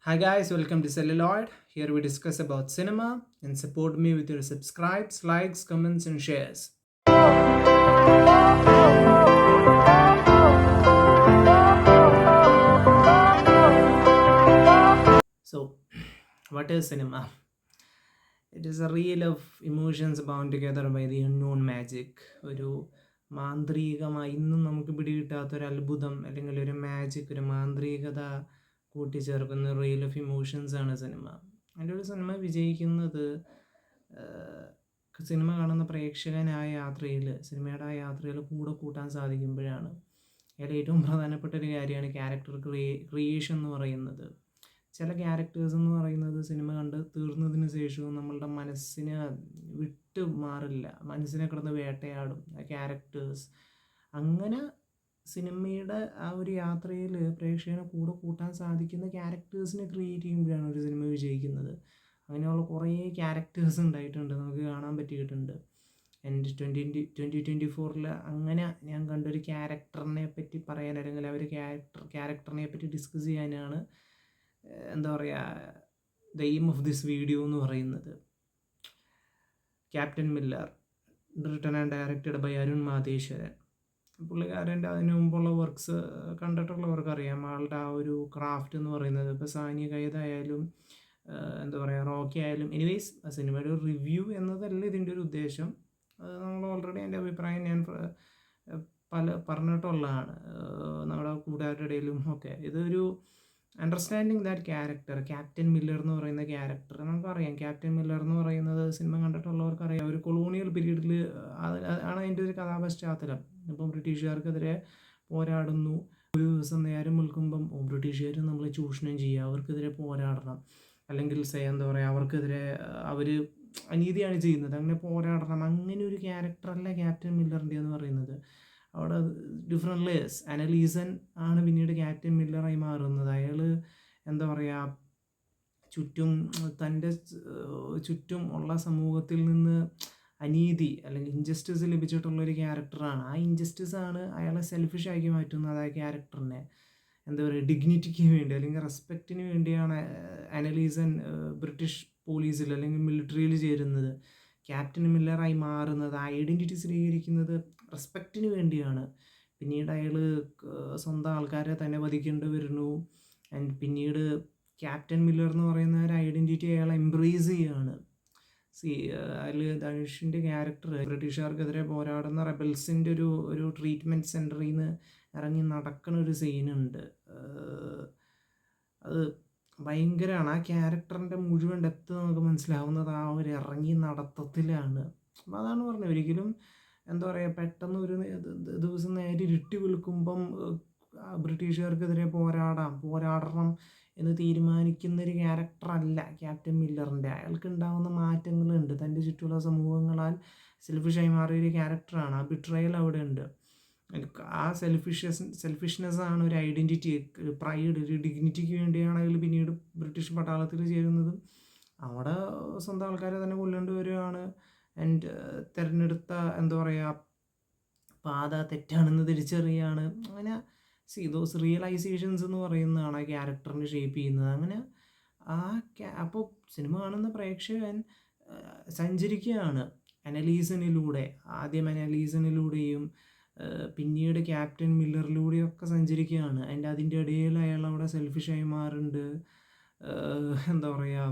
Hi guys, welcome to Celluloid. Here we discuss about cinema and support me with your subscribes, likes, comments and shares. So, what is cinema? It is a reel of emotions bound together by the unknown magic. ഒരു മാന്ത്രികമായി ഇന്നും നമുക്ക് പിടികിട്ടാത്തൊരു അത്ഭുതം അല്ലെങ്കിൽ ഒരു magic, ഒരു മാന്ത്രികത കൂട്ടിച്ചേർക്കുന്ന reel of emotions ആണ് cinema. അതിൻ്റെ ഒരു സിനിമ വിജയിക്കുന്നത് സിനിമ കാണുന്ന പ്രേക്ഷകനായ യാത്രയിൽ, സിനിമയുടെ ആ യാത്രയിൽ കൂടെ കൂട്ടാൻ സാധിക്കുമ്പോഴാണ്. അതിൽ ഏറ്റവും പ്രധാനപ്പെട്ട ഒരു കാര്യമാണ് ക്യാരക്ടർ ക്രിയേഷൻ എന്ന് പറയുന്നത്. ചില ക്യാരക്ടേഴ്സ് എന്ന് പറയുന്നത് സിനിമ കണ്ട് തീർന്നതിന് ശേഷവും നമ്മളുടെ മനസ്സിനെ വിട്ട് മാറില്ല, മനസ്സിനെ കിടന്ന് വേട്ടയാടും ആ ക്യാരക്ടേഴ്സ്. അങ്ങനെ സിനിമയുടെ ആ ഒരു യാത്രയിൽ പ്രേക്ഷകനെ കൂടെ കൂട്ടാൻ സാധിക്കുന്ന ക്യാരക്ടേഴ്സിനെ ക്രിയേറ്റ് ചെയ്യുമ്പോഴാണ് ഒരു സിനിമ വിജയിക്കുന്നത്. അങ്ങനെയുള്ള കുറേ ക്യാരക്ടേഴ്സ് ഉണ്ടായിട്ടുണ്ട്, നമുക്ക് കാണാൻ പറ്റിയിട്ടുണ്ട്. എൻ്റെ 2024 അങ്ങനെ ഞാൻ കണ്ടൊരു ക്യാരക്ടറിനെ പറ്റി പറയാൻ, അല്ലെങ്കിൽ ആ ഒരു ക്യാരക്ടറിനെ പറ്റി ഡിസ്കസ് ചെയ്യാനാണ് എന്താ പറയുക the aim of this video എന്ന് പറയുന്നത്. Captain Miller, written and directed by Arun Matheswaran. പുള്ളിക്കാരൻ്റെ അതിന് മുമ്പുള്ള വർക്ക്സ് കണ്ടിട്ടുള്ളവർക്കറിയാം ആളുടെ ആ ഒരു ക്രാഫ്റ്റ് എന്ന് പറയുന്നത്. ഇപ്പോൾ സാനി കൈദ് ആയാലും എന്താ പറയുക റോക്കി ആയാലും. എനിവേസ് സിനിമയുടെ ഒരു റിവ്യൂ എന്നതല്ല ഇതിൻ്റെ ഒരു ഉദ്ദേശം. നമ്മൾ ഓൾറെഡി എൻ്റെ അഭിപ്രായം ഞാൻ പറഞ്ഞിട്ടുള്ളതാണ് നമ്മുടെ കൂട്ടുകാരുടെ ഇടയിലും ഒക്കെ. ഇതൊരു understanding that character, captain Miller എന്ന് പറയുന്ന ക്യാരക്ടർ നമുക്കറിയാം. ക്യാപ്റ്റൻ മില്ലർ എന്ന് പറയുന്നത് സിനിമ കണ്ടിട്ടുള്ളവർക്കറിയാം, ഒരു കൊളോണിയൽ പീരീഡിൽ ആണ് അതിൻ്റെ ഒരു കഥാപശ്ചാത്തലം. ഇപ്പം ബ്രിട്ടീഷുകാർക്കെതിരെ പോരാടുന്നു. ഒരു ദിവസം നേരം നിൽക്കുമ്പം ബ്രിട്ടീഷുകാർ നമ്മളെ ചൂഷണം ചെയ്യുക, അവർക്കെതിരെ പോരാടണം, അല്ലെങ്കിൽ എന്താ പറയുക അവർക്കെതിരെ അവർ അനീതിയാണ് ചെയ്യുന്നത്, അങ്ങനെ പോരാടണം. അങ്ങനെ ഒരു ക്യാരക്ടറല്ല ക്യാപ്റ്റൻ മില്ലറിൻ്റെ എന്ന് പറയുന്നത്. അവിടെ ഡിഫറെൻറ്റ് ലേയേഴ്സ്. അനലീസൺ ആണ് പിന്നീട് ക്യാപ്റ്റൻ മില്ലറായി മാറുന്നത്. അയാൾ എന്താ പറയുക തൻ്റെ ചുറ്റും ഉള്ള സമൂഹത്തിൽ നിന്ന് അനീതി അല്ലെങ്കിൽ ഇൻജസ്റ്റിസ് ലഭിച്ചിട്ടുള്ളൊരു ക്യാരക്ടറാണ്. ആ ഇൻജസ്റ്റിസാണ് അയാളെ സെൽഫിഷ് ആക്കി മാറ്റുന്നത്. ആ ക്യാരക്ടറിനെ എന്താ പറയുക ഡിഗ്നിറ്റിക്ക് വേണ്ടി അല്ലെങ്കിൽ റെസ്പെക്റ്റിന് വേണ്ടിയാണ് അനലീസൺ ബ്രിട്ടീഷ് പോലീസിൽ അല്ലെങ്കിൽ മിലിറ്ററിയിൽ ചേരുന്നത്, ക്യാപ്റ്റൻ മില്ലറായി മാറുന്നത്, ഐഡൻറ്റിറ്റി സ്വീകരിക്കുന്നത് റെസ്പെക്റ്റിന് വേണ്ടിയാണ്. പിന്നീട് അയാൾ സ്വന്തം ആൾക്കാരെ തന്നെ വധിക്കേണ്ടി വരുന്നു. ആൻഡ് പിന്നീട് ക്യാപ്റ്റൻ മില്ലർ എന്ന് പറയുന്ന ഒരു ഐഡൻറ്റിറ്റി അയാൾ എംബ്രേസ് ചെയ്യുകയാണ്. അതിൽ ധനുഷിൻ്റെ ക്യാരക്ടർ ബ്രിട്ടീഷുകാർക്കെതിരെ പോരാടുന്ന റെബൽസിൻ്റെ ഒരു ട്രീറ്റ്മെൻറ്റ് സെൻറ്ററിൽ നിന്ന് ഇറങ്ങി നടക്കുന്ന ഒരു സീനുണ്ട്. അത് ഭയങ്കരമാണ്. ആ ക്യാരക്ടറിൻ്റെ മുഴുവൻ ഡെപ്ത് നമുക്ക് മനസ്സിലാവുന്നത് ആ ഒരു ഇറങ്ങി നടത്തത്തിലാണ്. അപ്പോൾ അതാണ് പറഞ്ഞത്, ഒരിക്കലും എന്താ പറയുക പെട്ടെന്ന് ഒരു ദിവസം നേരെ ഇരുട്ടി വിൽക്കുമ്പം ബ്രിട്ടീഷുകാർക്കെതിരെ പോരാടണം എന്ന് തീരുമാനിക്കുന്നൊരു ക്യാരക്ടറല്ല ക്യാപ്റ്റൻ മില്ലറിൻ്റെ. അയാൾക്ക് ഉണ്ടാകുന്ന മാറ്റങ്ങളുണ്ട്, തൻ്റെ ചുറ്റുമുള്ള സമൂഹങ്ങളാൽ സെൽഫിഷായി മാറിയൊരു ക്യാരക്ടറാണ്. ആ ബിട്രയൽ അവിടെ ഉണ്ട്. ആ സെൽഫിഷ്നെസ് ആണ് ഒരു ഐഡൻറ്റിറ്റി, ഒരു പ്രൈഡ്, ഒരു ഡിഗ്നിറ്റിക്ക് വേണ്ടിയാണ് അയാൾ പിന്നീട് ബ്രിട്ടീഷ് പട്ടാളത്തിൽ ചേരുന്നതും. അവിടെ സ്വന്തം ആൾക്കാരെ തന്നെ കൊല്ലേണ്ടി വരികയാണ്. ആൻഡ് തിരഞ്ഞെടുത്ത എന്താ പറയുക പാത തെറ്റാണെന്ന് തിരിച്ചറിയുകയാണ്. അങ്ങനെ ദോസ് റിയലൈസേഷൻസ് എന്ന് പറയുന്നതാണ് ആ ക്യാരക്ടറിനെ ഷേപ്പ് ചെയ്യുന്നത്. അങ്ങനെ അപ്പോൾ സിനിമ കാണുന്ന പ്രേക്ഷകൻ സഞ്ചരിക്കുകയാണ് അനലീസണിലൂടെ. ആദ്യം അനലീസണിലൂടെയും പിന്നീട് ക്യാപ്റ്റൻ മില്ലറിലൂടെയൊക്കെ സഞ്ചരിക്കുകയാണ്. അതിൻ്റെ ഇടയിൽ അയാൾ അവിടെ സെൽഫിഷായി മാറുന്നുണ്ട്. എന്താ പറയുക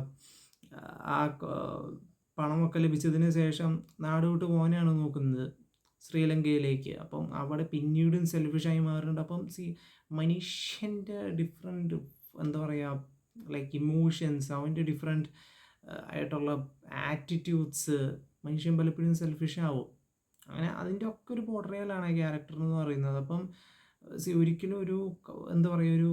ആ പണമൊക്കെ ലഭിച്ചതിന് ശേഷം നാട് വിട്ട് പോകാനാണ് നോക്കുന്നത്, ശ്രീലങ്കയിലേക്ക്. അപ്പം അവിടെ പിന്നീടും സെൽഫിഷായി മാറുന്നുണ്ട്. അപ്പം മനുഷ്യൻ്റെ ഡിഫറെൻറ്റ് എന്താ പറയുക ലൈക്ക് ഇമോഷൻസ്, അവൻ്റെ ഡിഫറെൻറ്റ് ആയിട്ടുള്ള ആറ്റിറ്റ്യൂഡ്സ്, മനുഷ്യൻ പലപ്പോഴും സെൽഫിഷാവും. അങ്ങനെ അതിൻ്റെ ഒക്കെ ഒരു പോർട്രയലാണ് ആ ക്യാരക്ടർ എന്ന് പറയുന്നത്. അപ്പം ഒരിക്കലും ഒരു എന്താ പറയുക ഒരു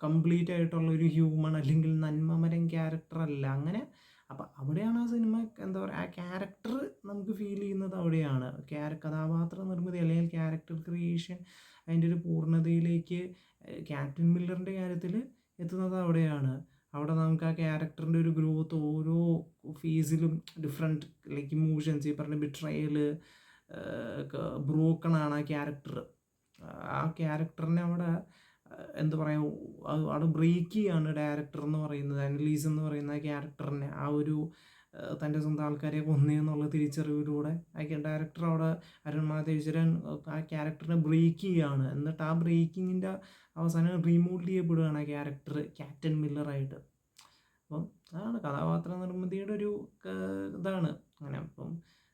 കംപ്ലീറ്റ് ആയിട്ടുള്ള ഒരു ഹ്യൂമൺ അല്ലെങ്കിൽ നന്മമരം ക്യാരക്ടറല്ല. അങ്ങനെ അപ്പം അവിടെയാണ് ആ സിനിമ എന്താ പറയുക ആ ക്യാരക്ടർ നമുക്ക് ഫീൽ ചെയ്യുന്നത് അവിടെയാണ്. കഥാപാത്ര നിർമ്മിതി അല്ലെങ്കിൽ ക്യാരക്ടർ ക്രിയേഷൻ അതിൻ്റെ ഒരു പൂർണ്ണതയിലേക്ക് ക്യാപ്റ്റൻ മില്ലറിൻ്റെ കാര്യത്തിൽ എത്തുന്നത് അവിടെയാണ്. അവിടെ നമുക്ക് ആ ക്യാരക്ടറിൻ്റെ ഒരു ഗ്രോത്ത് ഓരോ ഫേസിലും ഡിഫറെൻറ്റ് ലൈക്ക് ഇമോഷൻസ്, ഈ പറഞ്ഞ ബിട്രയൽ, ബ്രോക്കണാണ് ആ ക്യാരക്ടർ. ആ ക്യാരക്ടറിനെ അവിടെ എന്താ പറയുക, അവിടെ ബ്രേക്ക് ചെയ്യുകയാണ് ഡയറക്ടർ എന്ന് പറയുന്നത്. അനലീസ് എന്ന് പറയുന്ന ക്യാരക്ടറിനെ ആ ഒരു തൻ്റെ സ്വന്തം ആൾക്കാരെ കൊന്നേന്നുള്ള തിരിച്ചറിവിലൂടെ ഡയറക്ടർ അവിടെ അരുൺ മാധേശ്വരൻ ആ ക്യാരക്ടറിനെ ബ്രേക്ക് ചെയ്യുകയാണ്. എന്നിട്ട് ആ ബ്രേക്കിങ്ങിൻ്റെ അവസാനം റീമോൾഡ് ചെയ്യപ്പെടുകയാണ് ആ ക്യാരക്ടർ ക്യാപ്റ്റൻ മില്ലറായിട്ട്. അപ്പം അതാണ് കഥാപാത്ര നിർമ്മിതിയുടെ ഒരു ഇതാണ് അങ്ങനെ. അപ്പം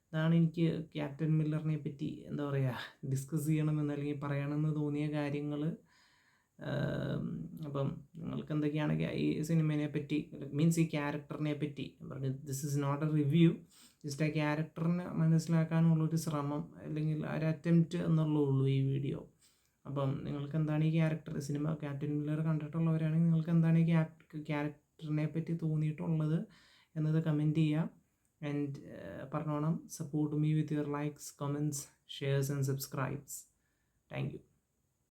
ഇതാണ് എനിക്ക് ക്യാപ്റ്റൻ മില്ലറിനെ പറ്റി എന്താ പറയുക ഡിസ്കസ് ചെയ്യണമെന്ന് അല്ലെങ്കിൽ പറയണമെന്ന് തോന്നിയ കാര്യങ്ങൾ. അപ്പം നിങ്ങൾക്ക് എന്തൊക്കെയാണ് ഈ സിനിമയെ പറ്റി, മീൻസ് ഈ ക്യാരക്ടറിനെ പറ്റി പറഞ്ഞു. This is not a review, just ആ ക്യാരക്ടറിനെ മനസ്സിലാക്കാനുള്ളൊരു ശ്രമം അല്ലെങ്കിൽ ഒരു അറ്റംപ്റ്റ് എന്നുള്ളൂ ഈ വീഡിയോ. അപ്പം നിങ്ങൾക്ക് എന്താണ് ഈ സിനിമ ക്യാപ്റ്റൻ മില്ലർ കണ്ടിട്ടുള്ളവരാണെങ്കിൽ നിങ്ങൾക്ക് എന്താണ് ഈ ക്യാരക്ടറിനെ പറ്റി തോന്നിയിട്ടുള്ളത് എന്നത് കമൻറ്റ് ചെയ്യുക. ആൻഡ് പറഞ്ഞോണം, support me with your likes, comments, shares and subscribes. Thank U.